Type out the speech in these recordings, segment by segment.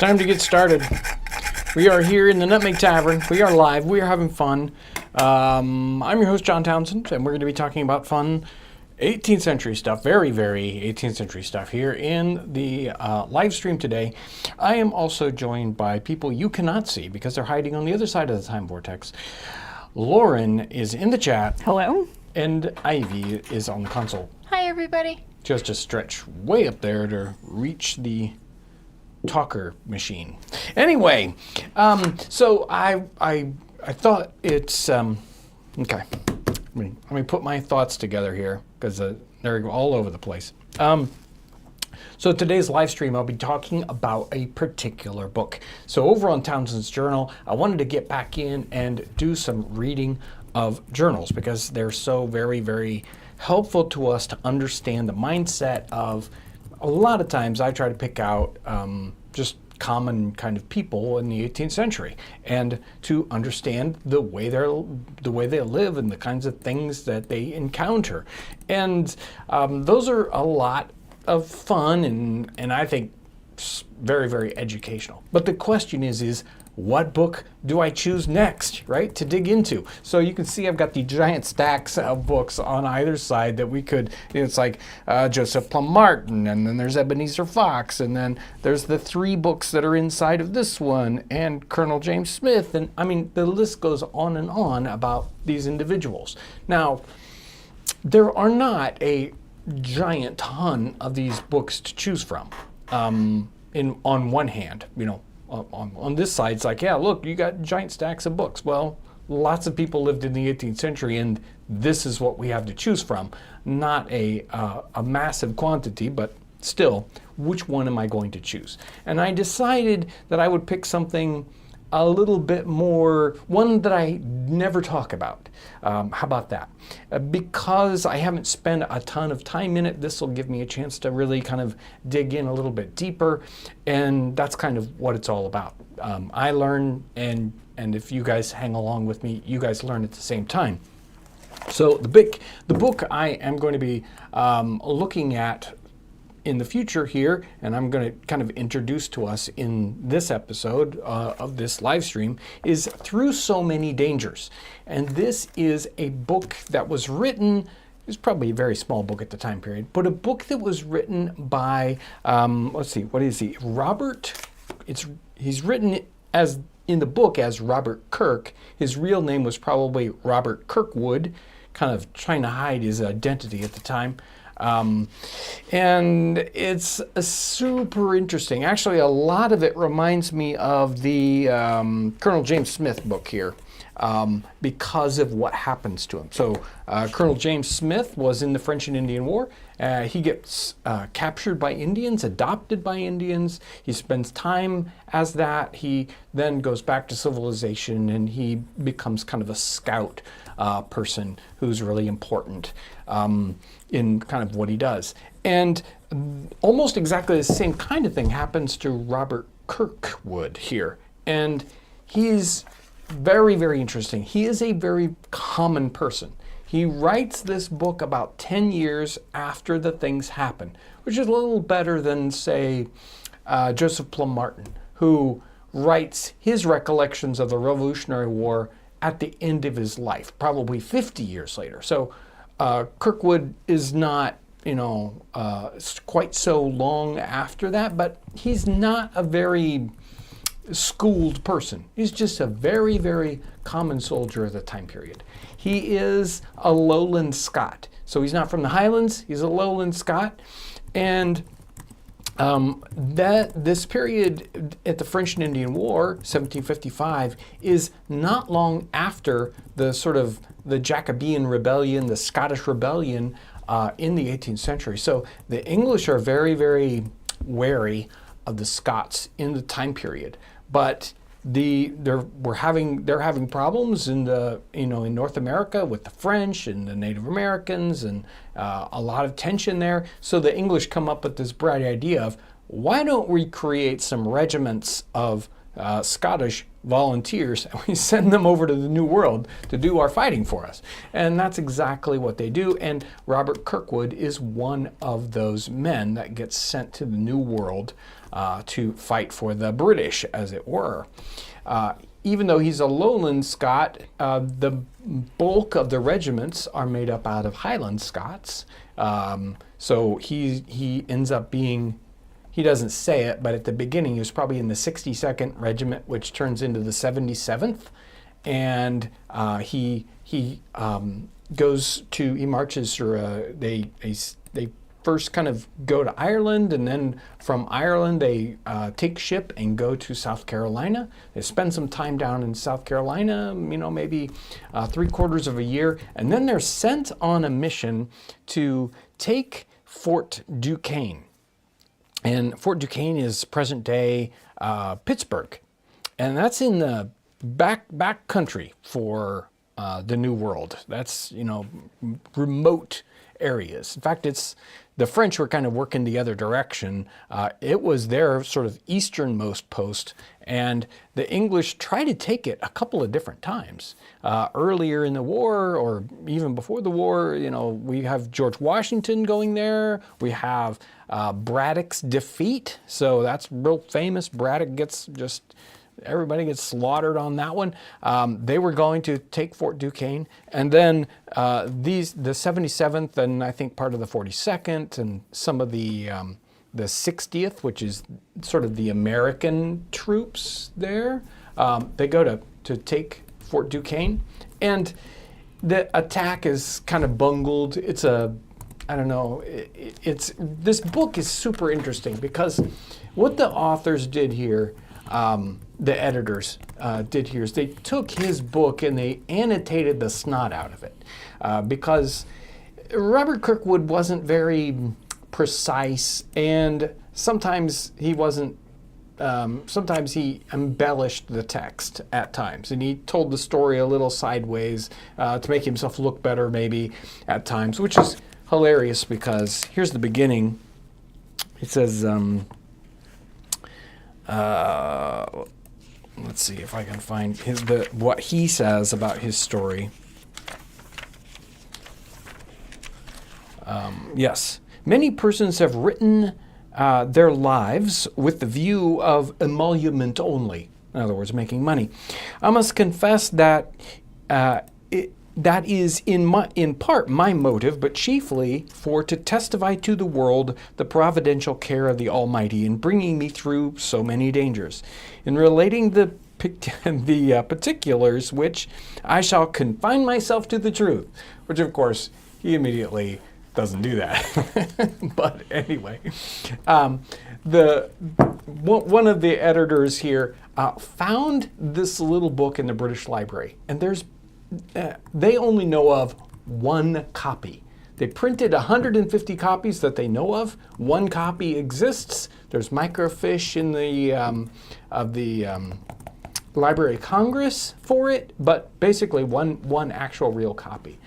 Time to get started. We are here in the Nutmeg Tavern. We are live. We are having fun. I'm your host, John Townsend, and we're going to be talking about fun 18th century stuff, very 18th century stuff here in the live stream today. I am also joined by people you cannot see because they're hiding on the other side of the time vortex. Lauren is in the chat. Hello. And Ivy is on the console. Hi, everybody. Just to stretch way up there to reach the talker machine. Anyway, so I thought it's okay. Let me put my thoughts together here because they're all over the place. So today's live stream, I'll be talking about a particular book. So over on Townsend's Journal, I wanted to get back in and do some reading of journals because they're so very helpful to us to understand the mindset of, a lot of times I try to pick out just common kind of people in the 18th century and to understand the way they live and the kinds of things that they encounter. And those are a lot of fun and I think very educational. But the question is what book do I choose next, right, to dig into? So you can see I've got the giant stacks of books on either side that we could, it's like Joseph Plum Martin, and then there's Ebenezer Fox, and then there's the 3 books that are inside of this one, and Colonel James Smith, and I mean, the list goes on and on about these individuals. Now, there are not a giant ton of these books to choose from. On one hand, you know, on this side, it's like, yeah, look, you got giant stacks of books. Well, lots of people lived in the 18th century, and this is what we have to choose from. Not a massive quantity, but still, which one am I going to choose? And I decided that I would pick something a little bit more, one that I never talk about. How about that? Because I haven't spent a ton of time in it, this will give me a chance to really kind of dig in a little bit deeper, and that's kind of what it's all about. I learn, and if you guys hang along with me, you guys learn at the same time. So the book I am going to be looking at in the future here, and I'm going to kind of introduce to us in this episode of this live stream, is Through So Many Dangers. And this is a book that was written, it was probably a very small book at the time period, but a book that was written by, let's see, what is he? He's written as in the book as Robert Kirk. His real name was probably Robert Kirkwood, kind of trying to hide his identity at the time. And it's super interesting. Actually, a lot of it reminds me of the Colonel James Smith book here because of what happens to him. So Colonel James Smith was in the French and Indian War. He gets captured by Indians, adopted by Indians. He spends time as that. He then goes back to civilization and he becomes kind of a scout person who's really important in kind of what he does. And almost exactly the same kind of thing happens to Robert Kirkwood here. And he's very interesting. He is a very common person. He writes this book about 10 years after the things happen, which is a little better than, say, Joseph Plum Martin, who writes his recollections of the Revolutionary War at the end of his life, probably 50 years later. So Kirkwood is not, quite so long after that, but he's not a very schooled person. He's just a very common soldier of the time period. He is a lowland Scot. So he's not from the Highlands, he's a lowland Scot. And this period at the French and Indian War, 1755, is not long after the sort of the Jacobean rebellion, the Scottish rebellion in the 18th century. So the English are very wary of the Scots in the time period, but they're having problems in in North America with the French and the Native Americans, and a lot of tension there. So the English come up with this bright idea of, why don't we create some regiments of Scottish volunteers, and we send them over to the New World to do our fighting for us. And that's exactly what they do. And Robert Kirkwood is one of those men that gets sent to the New World to fight for the British, as it were. Even though he's a Lowland Scot, the bulk of the regiments are made up out of Highland Scots. So he ends up being, he doesn't say it, but at the beginning he was probably in the 62nd Regiment, which turns into the 77th. And he marches through, they first kind of go to Ireland, and then from Ireland they take ship and go to South Carolina. They spend some time down in South Carolina, maybe 3/4 of a year, and then they're sent on a mission to take Fort Duquesne. And Fort Duquesne is present day Pittsburgh, and that's in the back country for the New World. That's remote areas. In fact, the French were kind of working the other direction. It was their sort of easternmost post, and the English tried to take it a couple of different times. Earlier in the war, or even before the war, we have George Washington going there. We have Braddock's defeat, so that's real famous. Braddock everybody gets slaughtered on that one. They were going to take Fort Duquesne, and then the 77th, and I think part of the 42nd, and some of the 60th, which is sort of the American troops there. They go to take Fort Duquesne, and the attack is kind of bungled. It's this book is super interesting because what the authors did here, the editors did here, is they took his book and they annotated the snot out of it, because Robert Kirkwood wasn't very precise, and sometimes he wasn't. Sometimes he embellished the text at times, and he told the story a little sideways to make himself look better, maybe at times, which is hilarious because here's the beginning. It says. Let's see if I can find what he says about his story. Yes, many persons have written their lives with the view of emolument only. In other words, making money. I must confess that that is in part my motive, but chiefly for to testify to the world the providential care of the Almighty in bringing me through so many dangers. In relating the particulars, which I shall confine myself to the truth, which of course he immediately doesn't do that. But anyway, one of the editors here found this little book in the British Library, and they only know of one copy. They printed 150 copies that they know of. One copy exists. There's microfiche in the Library of Congress for it, but basically one actual real copy.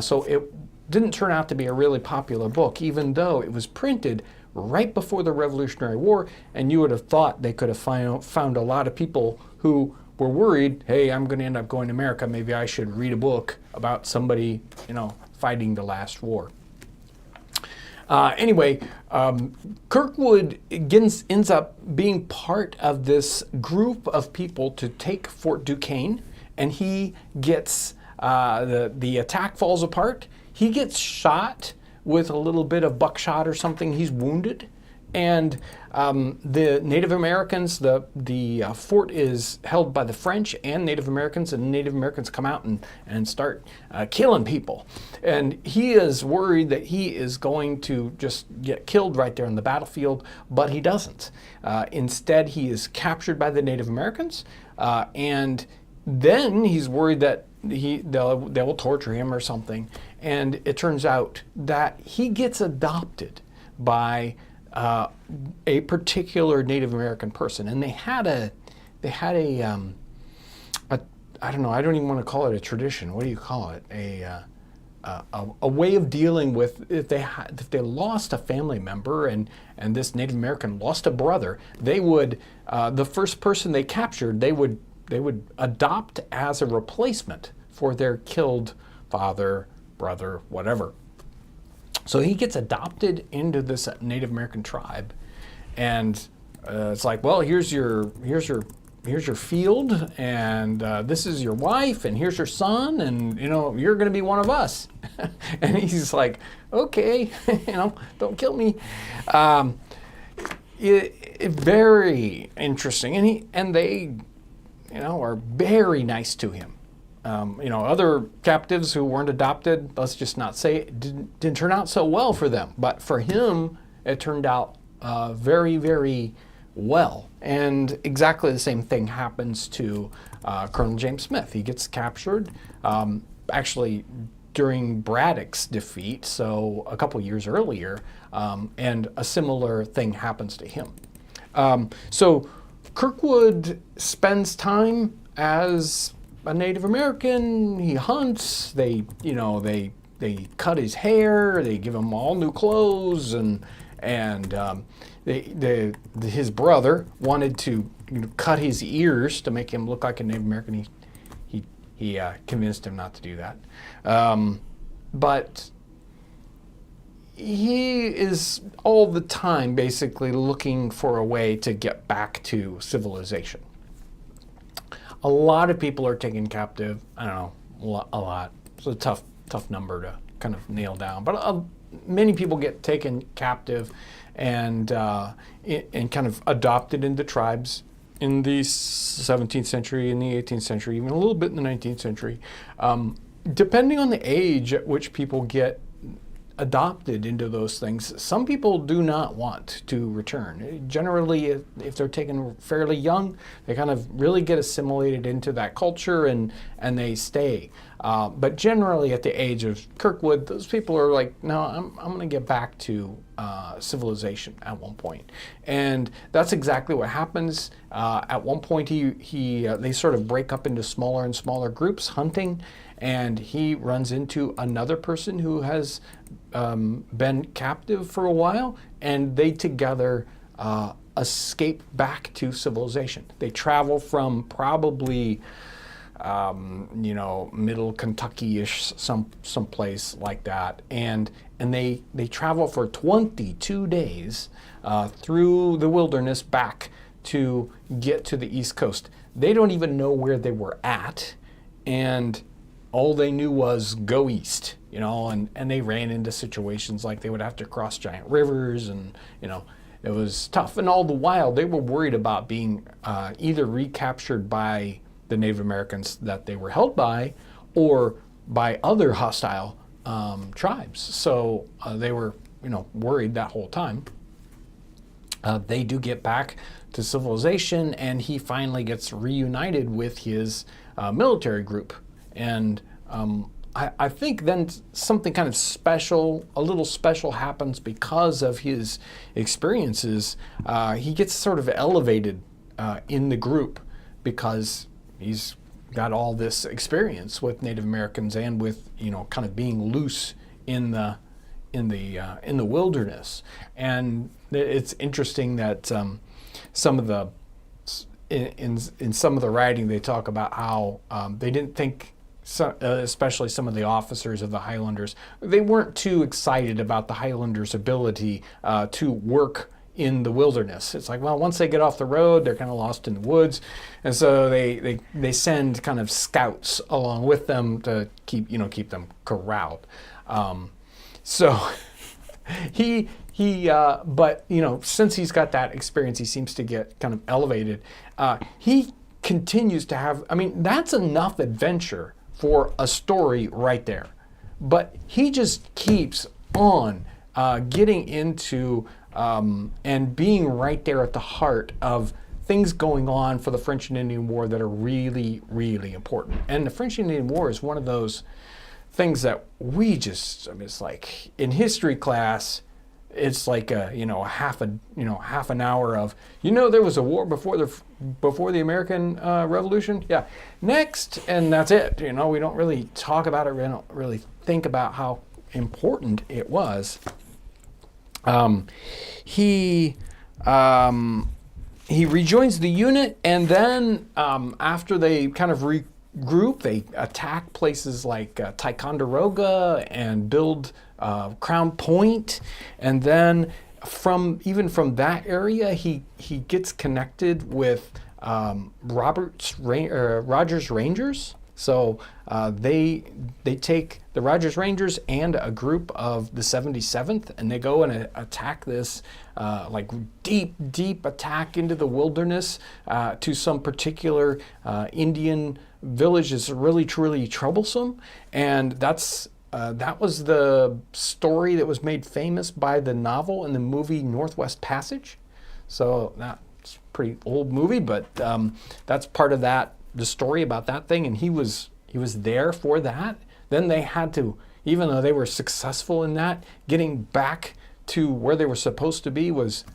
So it didn't turn out to be a really popular book, even though it was printed right before the Revolutionary War, and you would have thought they could have found a lot of people who were worried, hey, I'm going to end up going to America, maybe I should read a book about somebody, fighting the last war. Anyway, Kirkwood ends up being part of this group of people to take Fort Duquesne, and he gets, the attack falls apart. He gets shot with a little bit of buckshot or something. He's wounded. And the Native Americans, the fort is held by the French and Native Americans, and Native Americans come out and start killing people. And he is worried that he is going to just get killed right there on the battlefield, but he doesn't. Instead, he is captured by the Native Americans, and then he's worried that they will torture him or something. And it turns out that he gets adopted by a particular Native American person, and they had a I don't know, I don't even want to call it a tradition. What do you call it? a way of dealing with if they lost a family member and this Native American lost a brother, they would the first person they captured they would adopt as a replacement for their killed father, brother, whatever. So he gets adopted into this Native American tribe, and it's like, well, here's your field, and this is your wife, and here's your son, and you're going to be one of us. And he's like, okay, don't kill me. Very interesting, and they are very nice to him. Other captives who weren't adopted, let's just not say it didn't turn out so well for them, but for him it turned out very, very well. And exactly the same thing happens to Colonel James Smith. He gets captured actually during Braddock's defeat, so a couple years earlier, and a similar thing happens to him. So Kirkwood spends time as a Native American. He hunts. They cut his hair. They give him all new clothes, and his brother wanted to cut his ears to make him look like a Native American. He convinced him not to do that, but he is all the time basically looking for a way to get back to civilization. A lot of people are taken captive. I don't know, a lot. It's a tough number to kind of nail down. But many people get taken captive and kind of adopted into tribes in the 17th century, in the 18th century, even a little bit in the 19th century. Depending on the age at which people get adopted into those things, some people do not want to return. Generally, if they're taken fairly young, they kind of really get assimilated into that culture and they stay. But generally, at the age of Kirkwood, those people are like, no, I'm going to get back to civilization at one point. And that's exactly what happens. At one point, they sort of break up into smaller and smaller groups hunting, and he runs into another person who has been captive for a while, and they together escape back to civilization. They travel from probably middle Kentucky-ish, someplace like that, and they travel for 22 days through the wilderness back to get to the East Coast. They don't even know where they were at, and all they knew was go east, and they ran into situations like they would have to cross giant rivers, and it was tough. And all the while they were worried about being either recaptured by the Native Americans that they were held by, or by other hostile tribes. So they were worried that whole time. They do get back to civilization, and he finally gets reunited with his military group. And I think then something kind of special, a little special happens because of his experiences. He gets sort of elevated in the group because he's got all this experience with Native Americans and with kind of being loose in the wilderness. And it's interesting that some of the in some of the writing they talk about how they didn't think. Especially some of the officers of the Highlanders, they weren't too excited about the Highlanders' ability to work in the wilderness. It's like, well, once they get off the road, they're kind of lost in the woods, and so they send kind of scouts along with them to keep them corralled. So but since he's got that experience, he seems to get kind of elevated. He continues to have. I mean, that's enough adventure for a story right there. But he just keeps on getting into and being right there at the heart of things going on for the French and Indian War that are really, really important. And the French and Indian War is one of those things that it's like in history class, it's like a half an hour of there was a war before the American Revolution. Yeah, next, and that's it. We don't really talk about it. We don't really think about how important it was. He rejoins the unit, and then after they kind of regroup, they attack places like Ticonderoga and build Crown Point, and then from that area, he gets connected with Rogers Rangers. So they take the Rogers Rangers and a group of the 77th, and they go and attack this like deep attack into the wilderness to some particular Indian village is really truly troublesome, and that was the story that was made famous by the novel and the movie Northwest Passage. So that's a pretty old movie, but that's part of the story about that thing, and he was there for that. Then they had to, even though they were successful in that, getting back to where they were supposed to be was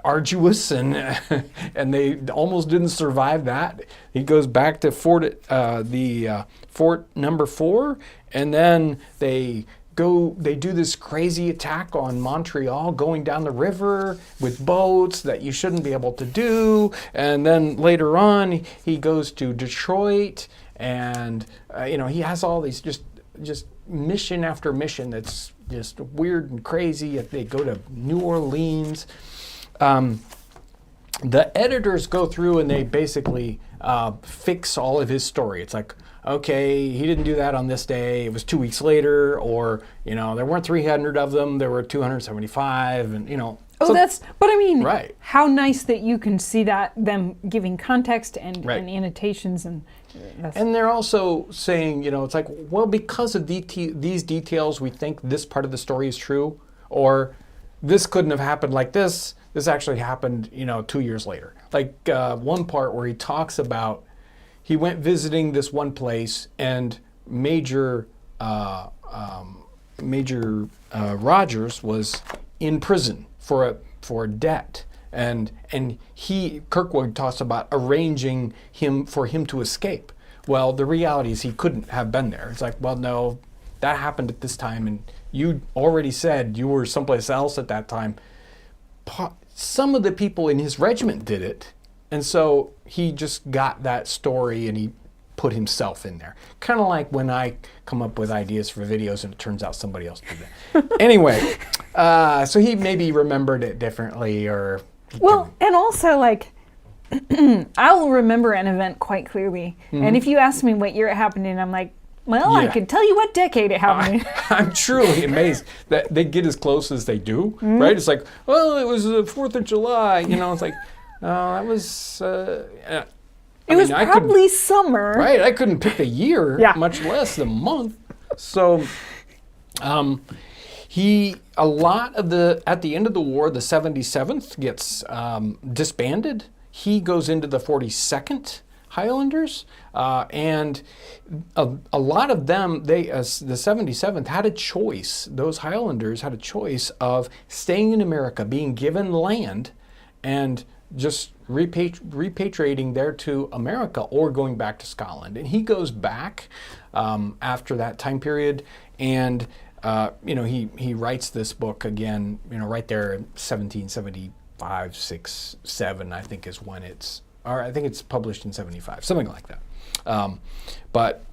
arduous, and they almost didn't survive that. He goes back to Fort number 4, and then they do this crazy attack on Montreal, going down the river with boats that you shouldn't be able to do. And then later on, he goes to Detroit, and he has all these just mission after mission that's just weird and crazy. They go to New Orleans. The editors go through and they basically fix all of his story. It's like, okay, he didn't do that on this day. It was 2 weeks later, or there weren't 300 of them. There were 275, and Oh, so, but I mean, right. How nice that you can see that them giving context and annotations and they're also saying, it's like, well, because of these details, we think this part of the story is true, or this couldn't have happened like this. This actually happened, 2 years later. Like one part where he talks about he went visiting this one place, and Major Rogers was in prison for debt, and Kirkwood talks about arranging for him to escape. Well, the reality is he couldn't have been there. It's like, well, no, that happened at this time, and you already said you were someplace else at that time. Some of the people in his regiment did it, and so he just got that story and he put himself in there. Kind of like when I come up with ideas for videos and it turns out somebody else did that. Anyway, so he maybe remembered it differently, or... and also, like, I'll remember an event quite clearly, and if you ask me what year it happened in, I'm like, well, yeah. I could tell you what decade it happened in. I'm truly amazed that they get as close as they do, right? It's like, well, it was the 4th of July, it's like, that was... It was probably summer. Right, I couldn't pick the year, much less the month. So, at the end of the war, the 77th gets disbanded. He goes into the 42nd Highlanders, and a lot of them, the 77th had a choice. Those Highlanders had a choice of staying in America, being given land, and just repatriating there to America, or going back to Scotland. And he goes back after that time period, and he writes this book again, right there in 1775, 6, 7, I think is when I think it's published in 75, something like that. But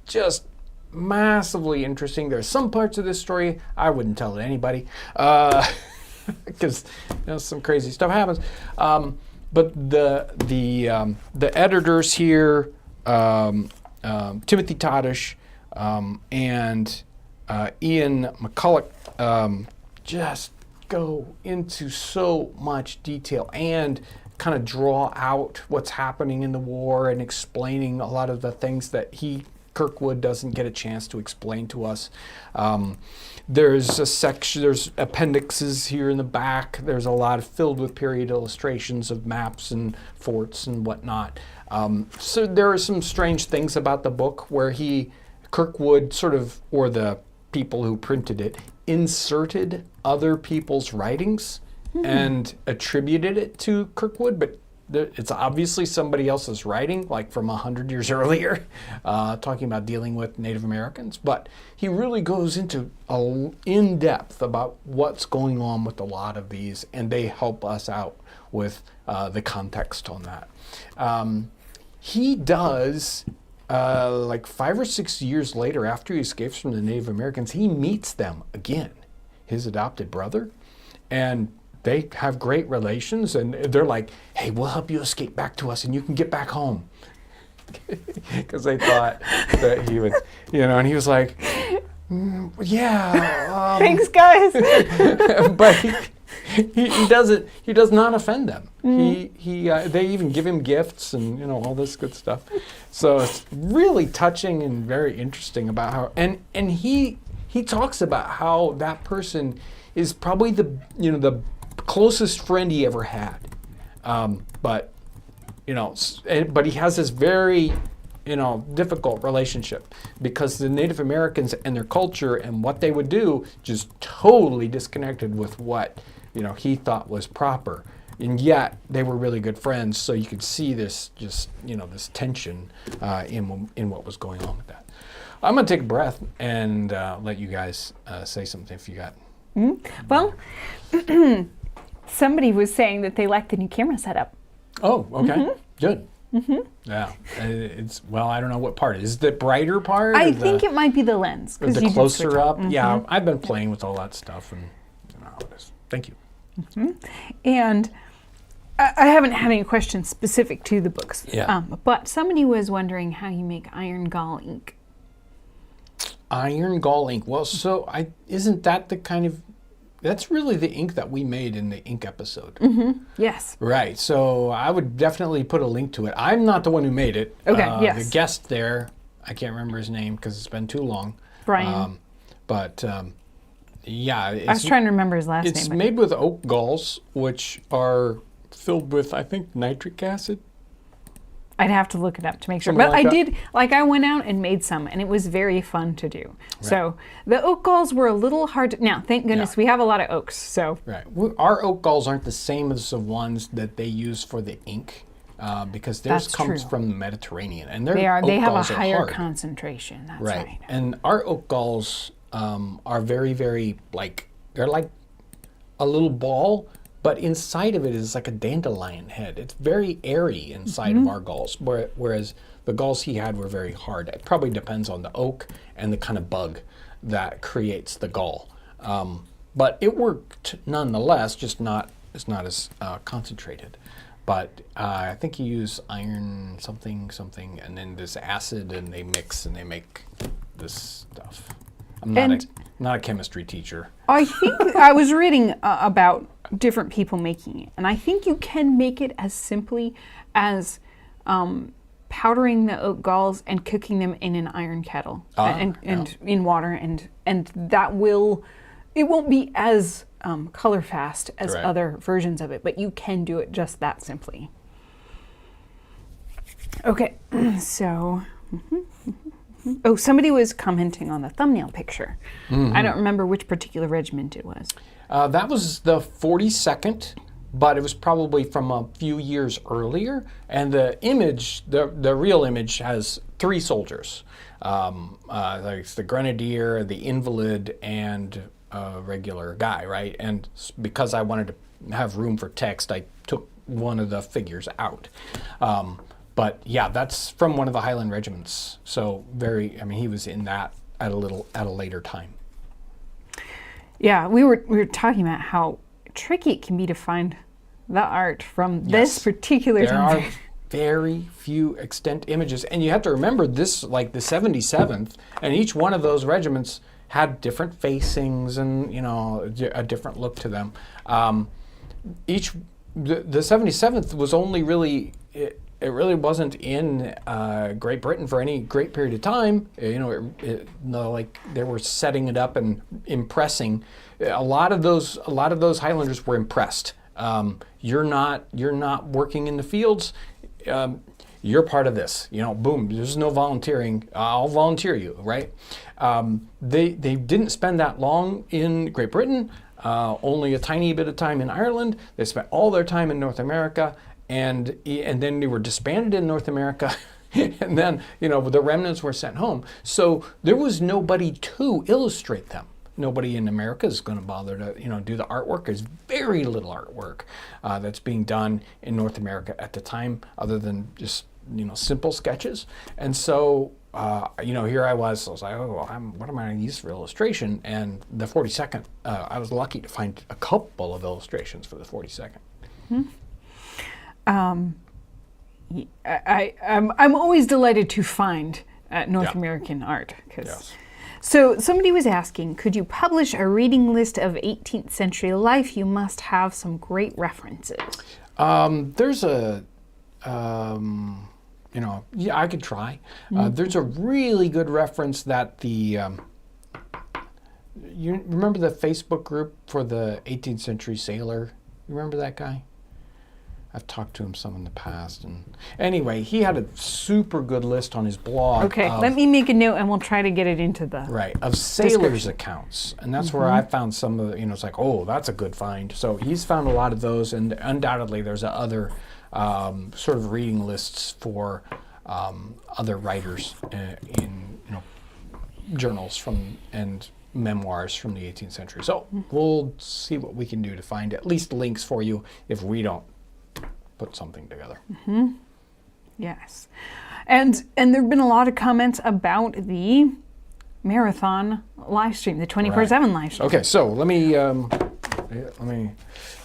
just massively interesting. There's some parts of this story I wouldn't tell to anybody, because some crazy stuff happens. But the editors here, Timothy Todish and Ian McCulloch, just go into so much detail and kind of draw out what's happening in the war and explaining a lot of the things that Kirkwood doesn't get a chance to explain to us. There's a section, there's appendixes here in the back. There's a lot filled with period illustrations of maps and forts and whatnot. So there are some strange things about the book where Kirkwood sort of, or the people who printed it inserted other people's writings and attributed it to Kirkwood, but it's obviously somebody else's writing, like from 100 years earlier, talking about dealing with Native Americans. But he really goes into in depth about what's going on with a lot of these, and they help us out with the context on that. He does, like 5 or 6 years later, after he escapes from the Native Americans, he meets them again, his adopted brother, and they have great relations, and they're like, hey, we'll help you escape back to us and you can get back home. Because they thought that he would, and he was like, yeah. Thanks, guys. But he does not offend them. They even give him gifts and, all this good stuff. So it's really touching and very interesting about how, and he talks about how that person is probably the closest friend he ever had, but he has this very difficult relationship because the Native Americans and their culture and what they would do just totally disconnected with what he thought was proper, and yet they were really good friends. So you could see this this tension in what was going on with that. I'm gonna take a breath and let you guys say something if you got. Well. Somebody was saying that they liked the new camera setup. Oh, okay. Good. Yeah. I don't know what part. Is the brighter part? I think it might be the lens. Or the closer up? Yeah, I've been playing with all that stuff. And thank you. And I haven't had any questions specific to the books. Yeah. But somebody was wondering how you make iron gall ink. Iron gall ink. Well, so isn't that the kind of... That's really the ink that we made in the ink episode. Yes. Right. So I would definitely put a link to it. I'm not the one who made it. Okay, yes. The guest there, I can't remember his name because it's been too long. Brian. Yeah. I was trying to remember his last name. It's made with oak galls, which are filled with, I think, nitric acid. I'd have to look it up to make sure. Something But like I that. did, I went out and made some, and it was very fun to do. Right. So the oak galls were a little hard to... Now, thank goodness, we have a lot of oaks, so... Right. Our oak galls aren't the same as the ones that they use for the ink, because theirs comes from the Mediterranean. And they have a higher hard. concentration, that's right. And our oak galls are very, very, they're like a little ball, but inside of it is like a dandelion head. It's very airy inside of our galls, whereas the galls he had were very hard. It probably depends on the oak and the kind of bug that creates the gall. But it worked nonetheless, it's not as concentrated. But I think you use iron something, and then this acid, and they mix and they make this stuff. I'm not a chemistry teacher. I think I was reading about different people making it, and I think you can make it as simply as powdering the oak galls and cooking them in an iron kettle and in water, and that it won't be as color fast as other versions of it, but you can do it just that simply. Okay, so somebody was commenting on the thumbnail picture. I don't remember which particular regiment it was. That was the 42nd, but it was probably from a few years earlier. And the image, the real image, has 3 soldiers. Like the grenadier, the invalid, and a regular guy, right? And because I wanted to have room for text, I took one of the figures out. But yeah, that's from one of the Highland regiments. So he was in that at a later time. Yeah, we were talking about how tricky it can be to find the art from this particular time. There are very few extant images, and you have to remember this, like the 77th, and each one of those regiments had different facings and a different look to them. The 77th was only really. It really wasn't in Great Britain for any great period of time. Like they were setting it up and impressing. A lot of those Highlanders were impressed. You're not working in the fields. you're part of this. Boom, there's no volunteering. I'll volunteer you, right? They didn't spend that long in Great Britain, only a tiny bit of time in Ireland. They spent all their time in North America, and then they were disbanded in North America. And then, the remnants were sent home. So there was nobody to illustrate them. Nobody in America is going to bother to, do the artwork. There's very little artwork that's being done in North America at the time, other than just, simple sketches. And so, here I was like, what am I going to use for illustration? And the 42nd, I was lucky to find a couple of illustrations for the 42nd. I'm always delighted to find North American art. Yes. So somebody was asking, could you publish a reading list of 18th century life? You must have some great references. There's a, I could try. There's a really good reference that you remember the Facebook group for the 18th century sailor? You remember that guy? I've talked to him some in the past. And anyway, he had a super good list on his blog. Okay, let me make a note and we'll try to get it into the of sailors' accounts. And that's where I found some of the, it's like, oh, that's a good find. So he's found a lot of those, and undoubtedly there's other sort of reading lists for other writers in journals and memoirs from the 18th century. So we'll see what we can do to find at least links for you if we don't put something together. Yes. And there have been a lot of comments about the marathon live stream, the 24/7 live stream. Okay, so let me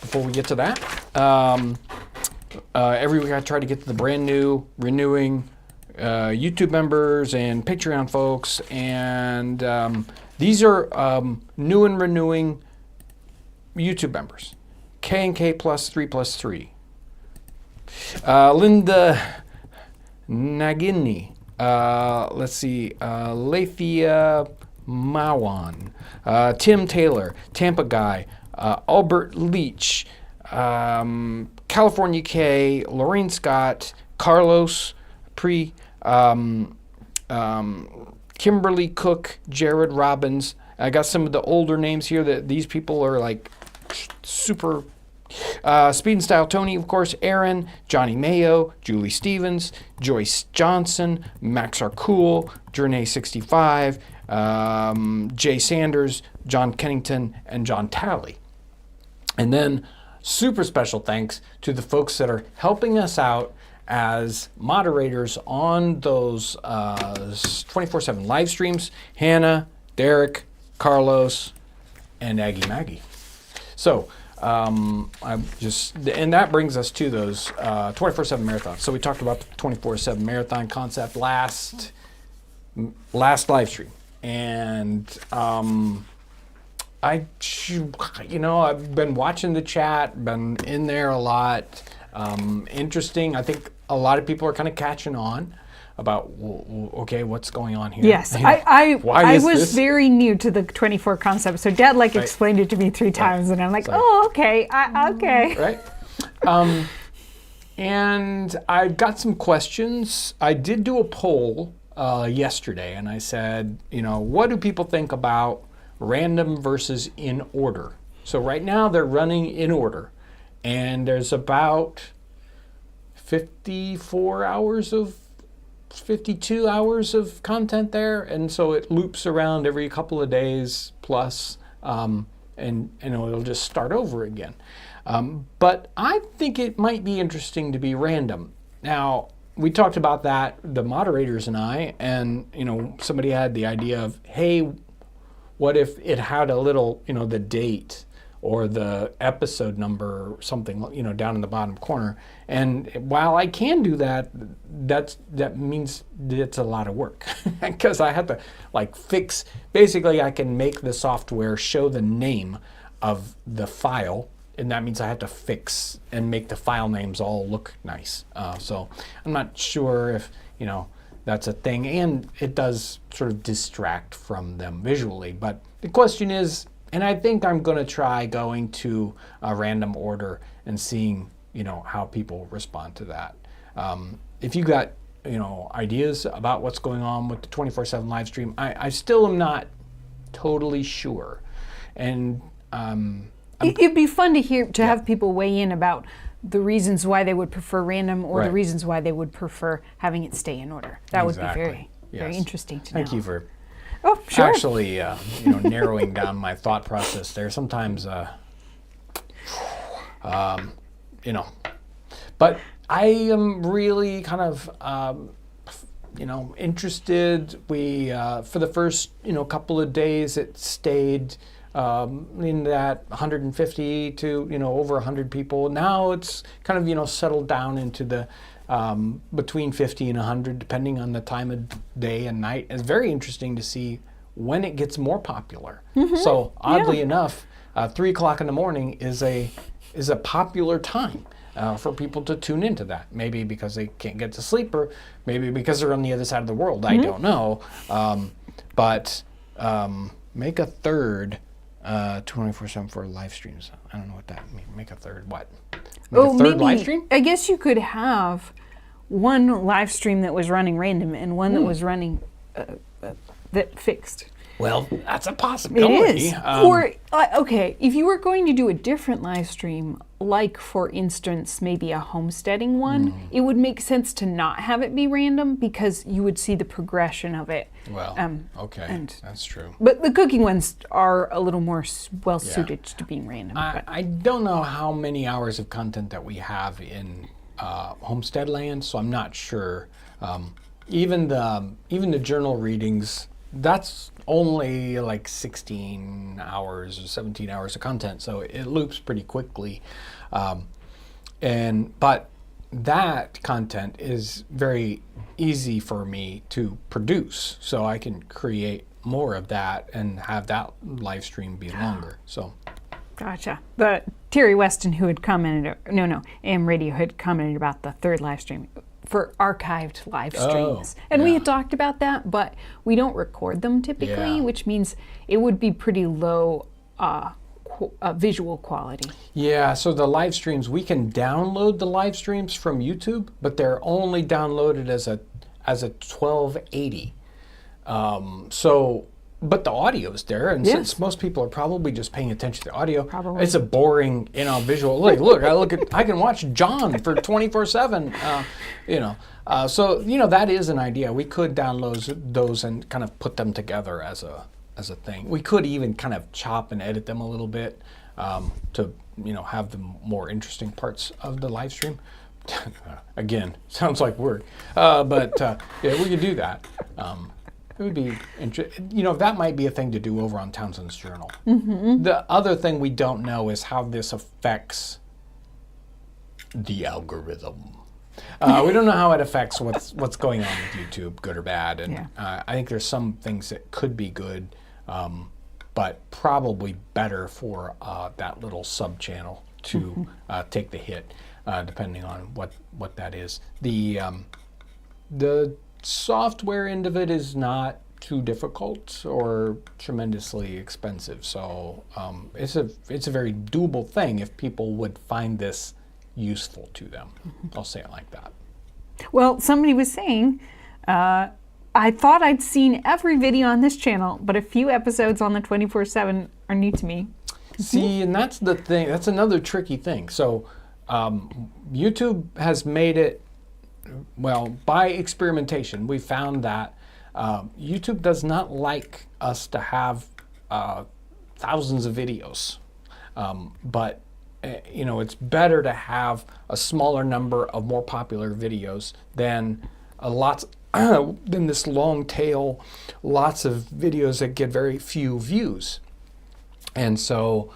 before we get to that, every week I try to get to the brand new, renewing YouTube members and Patreon folks, and these are new and renewing YouTube members. K and K plus 3+3. Linda Nagini, let's see, Lathia Mawan, Tim Taylor, Tampa Guy, Albert Leach, California K, Lorraine Scott, Carlos Pre, Kimberly Cook, Jared Robbins. I got some of the older names here that these people are like super. Speed and Style Tony, of course, Aaron, Johnny Mayo, Julie Stevens, Joyce Johnson, Max Arcool, Journey65, Jay Sanders, John Kennington, and John Talley. And then super special thanks to the folks that are helping us out as moderators on those 24/7 live streams: Hannah, Derek, Carlos, and Aggie Maggie. So and that brings us to those 24/7 marathons. So we talked about the 24/7 marathon concept last live stream, and I've been watching the chat, been in there a lot. Interesting. I think a lot of people are kind of catching on about, okay, what's going on here? Yes, I was very new to the 24 concept, so Dad explained it to me 3 times, and I'm like, okay, okay. Right. And I got some questions. I did do a poll yesterday, and I said, what do people think about random versus in order? So right now they're running in order, and there's about 52 hours of content there, and so it loops around every couple of days plus, and it'll just start over again. But I think it might be interesting to be random. Now, we talked about that, the moderators and I, and somebody had the idea of, hey, what if it had a little, the date or the episode number or something, down in the bottom corner. And while I can do that, that means it's a lot of work because I have to fix. Basically, I can make the software show the name of the file, and that means I have to fix and make the file names all look nice. So I'm not sure if that's a thing, and it does sort of distract from them visually. But the question is, and I think I'm going to try going to a random order and seeing, how people respond to that. if you got ideas about what's going on with the 24/7 live stream, I still am not totally sure, and it'd be fun to have people weigh in about the reasons why they would prefer random or the reasons why they would prefer having it stay in order. That would be very interesting to know. Thank you for sure. actually narrowing down my thought process there. Sometimes but I am really kind of interested. We for the first couple of days it stayed in that 150 to over 100 people. Now it's kind of settled down into the between 50 and 100 depending on the time of day and night. It's very interesting to see when it gets more popular. So oddly enough, 3 o'clock in the morning is a popular time for people to tune into that. Maybe because they can't get to sleep, or maybe because they're on the other side of the world. I don't know. But make a third 24/7 for live streams. I don't know what that means. Make a third what? Make a third live stream? I guess you could have one live stream that was running random and one that was running that fixed. Well, that's a possibility. It is. Or, if you were going to do a different live stream, like, for instance, maybe a homesteading one, it would make sense to not have it be random because you would see the progression of it. Well, that's true. But the cooking ones are a little more well-suited to being random. I don't know how many hours of content that we have in homestead land, so I'm not sure. Even the journal readings, that's only like 16 hours or 17 hours of content, so it loops pretty quickly. But that content is very easy for me to produce, so I can create more of that and have that live stream be longer. So, gotcha. But Terry Weston, who had commented, AM Radio had commented about the third live stream for archived live streams. And we had talked about that, but we don't record them typically, which means it would be pretty low visual quality. Yeah, so the live streams, we can download the live streams from YouTube, but they're only downloaded as a 1280. But the audio is there, and since most people are probably just paying attention to the audio, it's a boring, visual. Look, I can watch John for 24/7. So that is an idea. We could download those and kind of put them together as a thing. We could even kind of chop and edit them a little bit to have the more interesting parts of the live stream. Again, sounds like work, but we could do that. It would be interesting. That might be a thing to do over on Townsend's Journal. The other thing we don't know is how this affects the algorithm. We don't know how it affects what's going on with YouTube, good or bad. And I think there's some things that could be good, but probably better for that little sub-channel to take the hit, depending on what that is. The software end of it is not too difficult or tremendously expensive, so it's a very doable thing if people would find this useful to them. I'll say it like that. Well, somebody was saying, I thought I'd seen every video on this channel, but a few episodes on the 24/7 are new to me. See, and that's the thing. That's another tricky thing. So YouTube has made it, well, by experimentation, we found that YouTube does not like us to have thousands of videos, but it's better to have a smaller number of more popular videos than than this long tail, lots of videos that get very few views. And so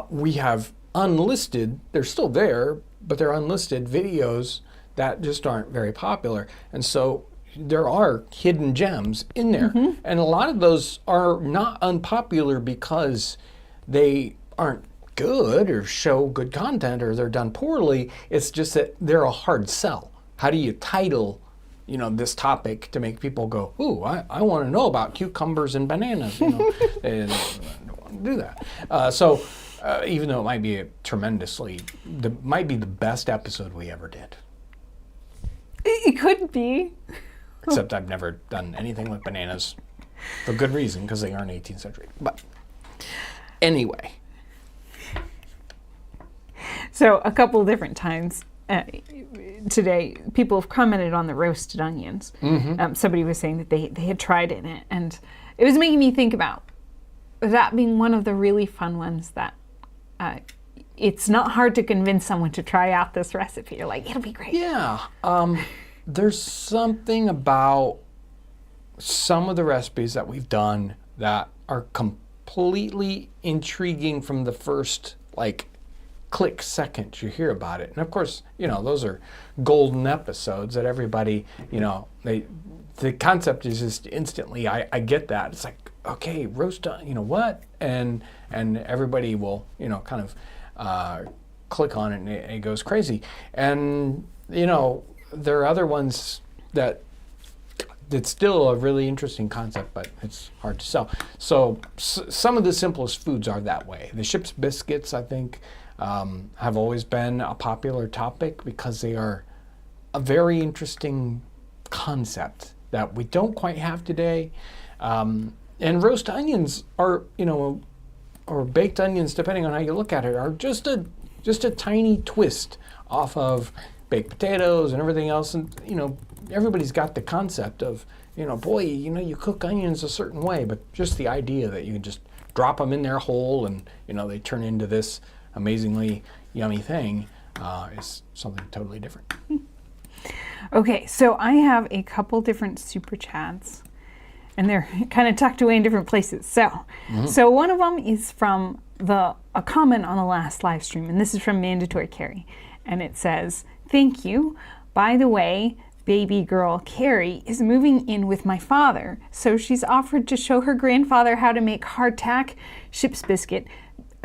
we have unlisted, they're still there, but they're unlisted videos that just aren't very popular. And so there are hidden gems in there. And a lot of those are not unpopular because they aren't good or show good content or they're done poorly. It's just that they're a hard sell. How do you title this topic to make people go, ooh, I want to know about cucumbers and bananas, and do that. So even though it might be might be the best episode we ever did. It could be. Except I've never done anything with bananas for good reason, because they aren't 18th century. But anyway. So a couple different times today, people have commented on the roasted onions. Somebody was saying that they had tried it, and it was making me think about that being one of the really fun ones that it's not hard to convince someone to try out this recipe. You're like, it'll be great. Yeah. There's something about some of the recipes that we've done that are completely intriguing from the first, click second you hear about it. And of course, those are golden episodes that everybody, the concept is just instantly, I get that. It's like, okay, roast, what? And everybody will, kind of click on it and it goes crazy. And, there are other ones that it's still a really interesting concept, but it's hard to sell. So some of the simplest foods are that way. The ship's biscuits, I think, have always been a popular topic because they are a very interesting concept that we don't quite have today. And roast onions are, or baked onions, depending on how you look at it, are just a tiny twist off of baked potatoes and everything else. And, everybody's got the concept of, you cook onions a certain way, but just the idea that you can just drop them in there whole and, they turn into this amazingly yummy thing is something totally different. Okay, so I have a couple different super chats, and they're kind of tucked away in different places. So one of them is from a comment on the last live stream, and this is from Mandatory Carrie, and it says, "Thank you. By the way, baby girl Carrie is moving in with my father, so she's offered to show her grandfather how to make hardtack, ship's biscuit,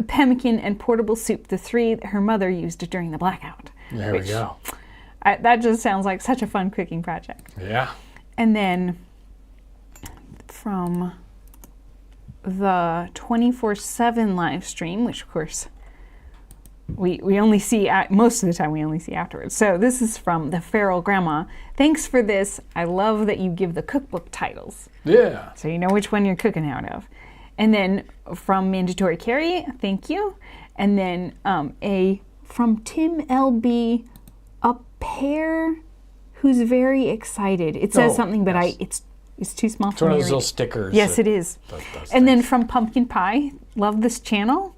pemmican, and portable soup, the three that her mother used during the blackout." There we go. That just sounds like such a fun cooking project. Yeah. And then from the 24/7 live stream, which of course we only see, most of the time we only see afterwards. So this is from the Feral Grandma. "Thanks for this. I love that you give the cookbook titles. Yeah. So you know which one you're cooking out of." And then from Mandatory Carrie, "Thank you." And then from Tim LB, "A pair who's very excited." It says something, but yes. it's too small It's for one me of those to little read. stickers. Yes, it is. Those And then things. from Pumpkin Pie, "Love this channel."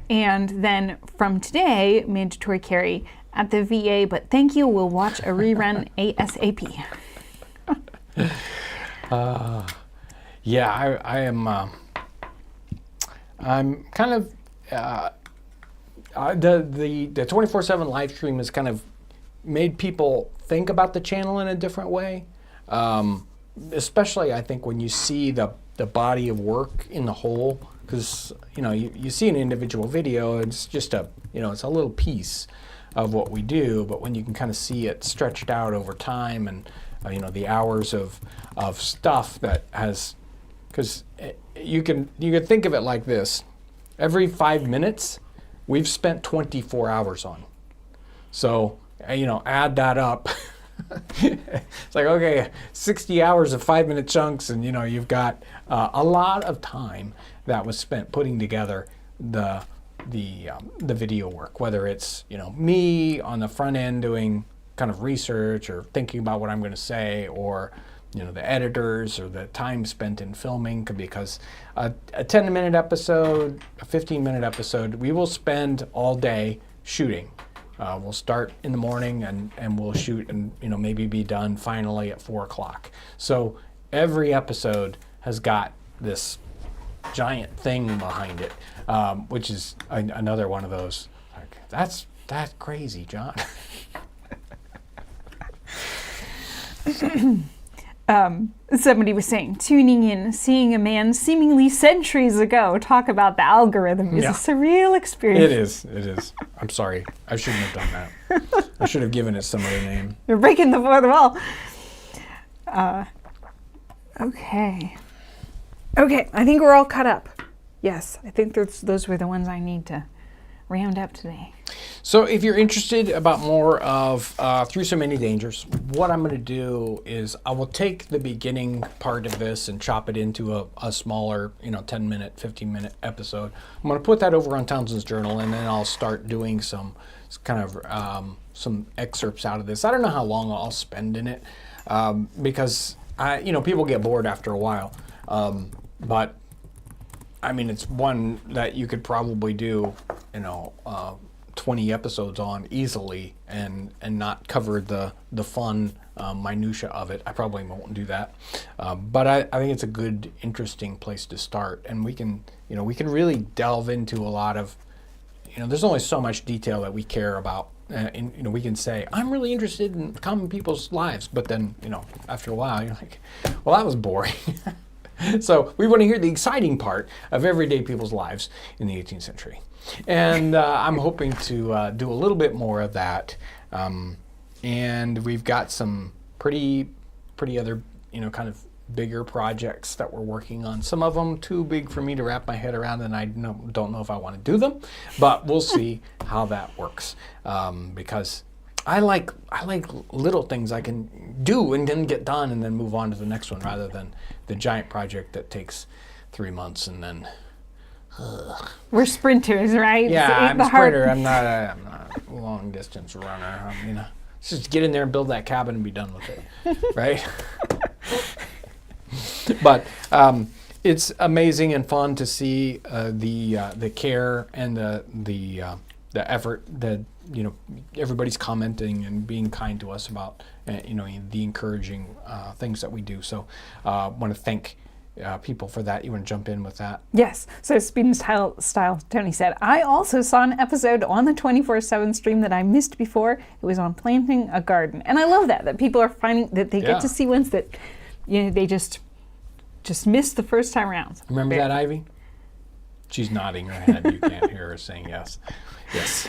And then from today, Mandatory Carrie, "At the VA, but thank you. We'll watch a rerun ASAP." Yeah, I am. I'm kind of the 24/7 live stream has kind of made people think about the channel in a different way. Especially, I think, when you see the body of work in the whole, because you see an individual video, it's just it's a little piece of what we do, but when you can kind of see it stretched out over time and the hours of stuff that has, because you can think of it like this: every 5 minutes we've spent 24 hours on. So add that up. It's like, okay, 60 hours of 5-minute chunks, and you've got a lot of time that was spent putting together the video work, whether it's me on the front end doing kind of research or thinking about what I'm going to say, or the editors, or the time spent in filming, because a 10-minute episode, a 15-minute episode, we will spend all day shooting. We'll start in the morning and we'll shoot and maybe be done finally at 4 o'clock. So every episode has got this giant thing behind it, which is another one of those. That's crazy, John. Somebody was saying, "Tuning in, seeing a man seemingly centuries ago talk about the algorithm is a surreal experience." It is. I'm sorry. I shouldn't have done that. I should have given it some other name. You're breaking the fourth wall. Okay. Okay, I think we're all caught up. Yes, I think those were the ones I need to round up today? So if you're interested about more of Through So Many Dangers, what I'm going to do is I will take the beginning part of this and chop it into a smaller, 10-minute, 15-minute episode. I'm going to put that over on Townsend's Journal, and then I'll start doing some kind of some excerpts out of this. I don't know how long I'll spend in it because people get bored after a while, but I mean, it's one that you could probably do, 20 episodes on easily and not cover the fun minutia of it. I probably won't do that, but I think it's a good, interesting place to start, and we can really delve into a lot of, there's only so much detail that we care about. We can say, I'm really interested in common people's lives, but then, after a while, you're like, well, that was boring. So we want to hear the exciting part of everyday people's lives in the 18th century. And I'm hoping to do a little bit more of that. And we've got some pretty other, kind of bigger projects that we're working on. Some of them too big for me to wrap my head around, and I don't know if I want to do them, but we'll see how that works. Because I like little things I can do and then get done and then move on to the next one, rather than the giant project that takes 3 months and then. We're sprinters, right? Yeah, I'm a sprinter. I'm not a long distance runner. Let's just get in there and build that cabin and be done with it, right? But it's amazing and fun to see the care and the effort that everybody's commenting and being kind to us about the encouraging things that we do. So I want to thank people for that. You want to jump in with that? Yes. So Speed and Style, Tony said, I also saw an episode on the 24/7 stream that I missed before. It was on planting a garden. And I love that people are finding that they get to see ones that they just missed the first time around. Remember that, Ivy? She's nodding her head. You can't hear her saying yes. Yes.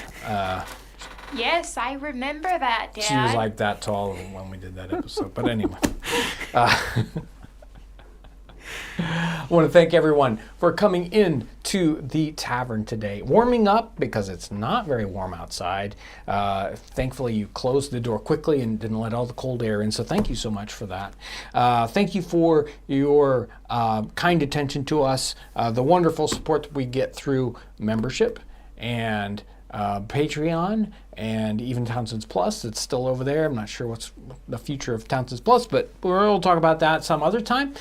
Yes, I remember that, Dad. She was like that tall when we did that episode. But anyway. I want to thank everyone for coming in to the tavern today. Warming up because it's not very warm outside. Thankfully, you closed the door quickly and didn't let all the cold air in, so thank you so much for that. Thank you for your kind attention to us, the wonderful support that we get through membership and Patreon, and even Townsend's Plus. It's still over there. I'm not sure what's the future of Townsend's Plus, but we'll talk about that some other time.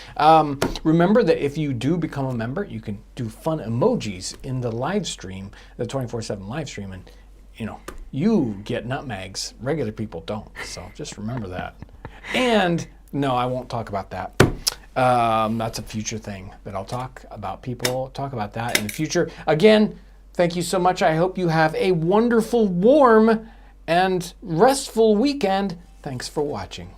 Remember that if you do become a member, you can do fun emojis in the live stream, the 24/7 live stream, and you get nutmegs. Regular people don't, so just remember that. And no, I won't talk about that. That's a future thing that I'll talk about. People talk about that in the future. Again, thank you so much. I hope you have a wonderful, warm, and restful weekend. Thanks for watching.